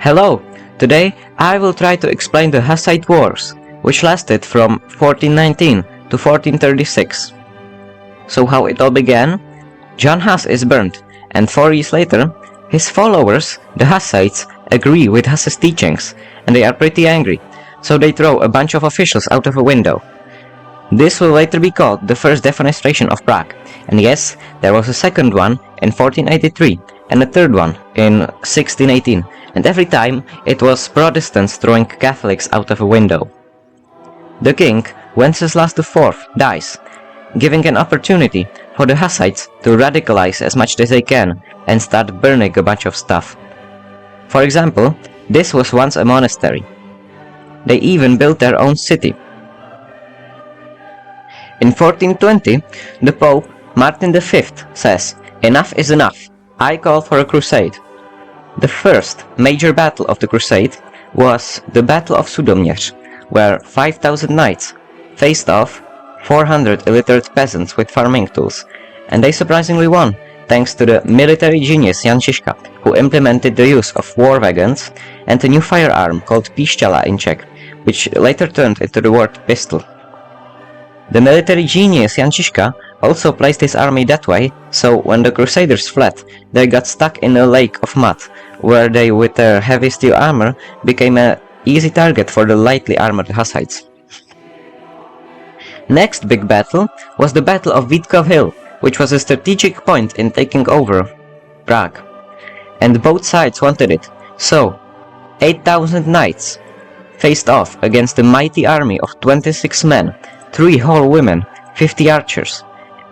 Hello! Today I will try to explain the Hussite Wars, which lasted from 1419 to 1436. So how it all began? John Huss is burned, and 4 years later, his followers, the Hussites, agree with Huss's teachings, and they are pretty angry, so they throw a bunch of officials out of a window. This will later be called the First Defenestration of Prague, and yes, there was a second one in 1483 and a third one in 1618, and every time it was Protestants throwing Catholics out of a window. The king, Wenceslas IV, dies, giving an opportunity for the Hussites to radicalize as much as they can and start burning a bunch of stuff. For example, this was once a monastery. They even built their own city. In 1420, the Pope, Martin V, says, "Enough is enough, I call for a crusade." The first major battle of the crusade was the Battle of Sudomierz, where 5,000 knights faced off 400 illiterate peasants with farming tools, and they surprisingly won, thanks to the military genius Jan Žižka, who implemented the use of war wagons and a new firearm called piszczela in Czech, which later turned into the word pistol. The military genius Jan Žižka also placed his army that way, so when the Crusaders fled, they got stuck in a lake of mud, where they, with their heavy steel armor, became an easy target for the lightly armored Hussites. Next big battle was the Battle of Witkov Hill, which was a strategic point in taking over Prague. And both sides wanted it, so 8,000 knights faced off against a mighty army of 26 men, 3 whole women, 50 archers,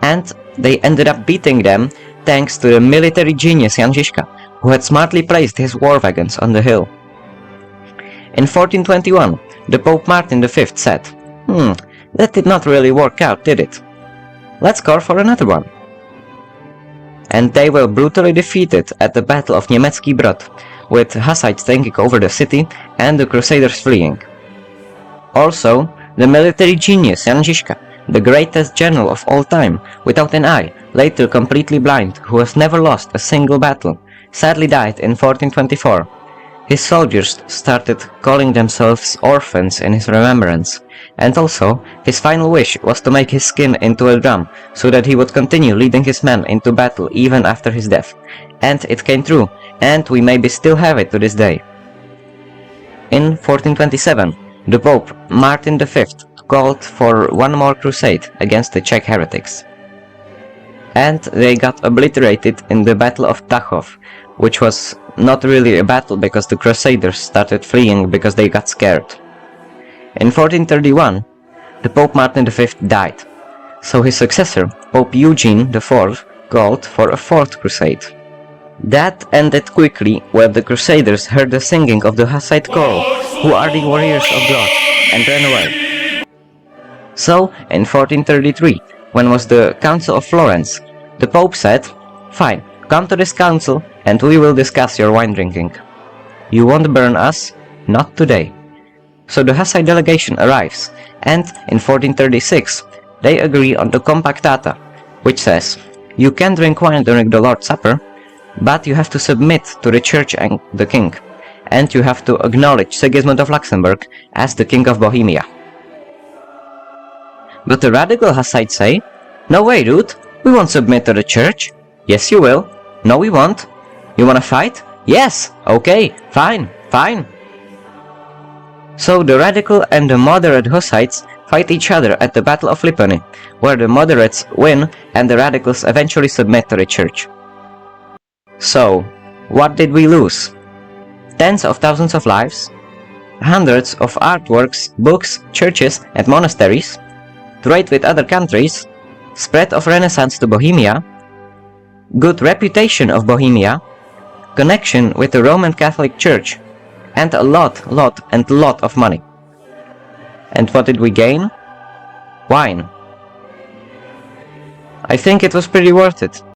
and they ended up beating them thanks to the military genius Jan Žižka, who had smartly placed his war wagons on the hill. In 1421, the Pope Martin V said, that did not really work out, did it? Let's call for another one. And they were brutally defeated at the Battle of Německý Brod, with Hussites taking over the city and the Crusaders fleeing. Also, the military genius Jan Žižka, the greatest general of all time, without an eye, later completely blind, who has never lost a single battle, sadly died in 1424. His soldiers started calling themselves orphans in his remembrance, and also his final wish was to make his skin into a drum, so that he would continue leading his men into battle even after his death. And it came true, and we maybe still have it to this day. In 1427, the Pope, Martin V, called for one more crusade against the Czech heretics. And they got obliterated in the Battle of Tachov, which was not really a battle because the Crusaders started fleeing because they got scared. In 1431, the Pope Martin V died, so his successor, Pope Eugene IV, called for a 4th crusade. That ended quickly when the Crusaders heard the singing of the Hussite choral, "Who are the warriors of God?" and ran away. So, in 1433, when was the Council of Florence, the Pope said, "Fine, come to this council and we will discuss your wine drinking. You won't burn us? Not today." So the Hussite delegation arrives, and in 1436, they agree on the Compactata, which says, you can drink wine during the Lord's Supper, but you have to submit to the Church and the King, and you have to acknowledge Sigismund of Luxembourg as the King of Bohemia. But the radical Hussites say, "No way, dude, we won't submit to the Church." "Yes, you will." "No, we won't." "You wanna fight?" "Yes." "Okay, fine, fine." So the radical and the moderate Hussites fight each other at the Battle of Lipany, where the moderates win and the radicals eventually submit to the Church. So, what did we lose? Tens of thousands of lives? Hundreds of artworks, books, churches and monasteries? Trade with other countries? Spread of Renaissance to Bohemia? Good reputation of Bohemia? Connection with the Roman Catholic Church? And a lot of money. And what did we gain? Wine. I think it was pretty worth it.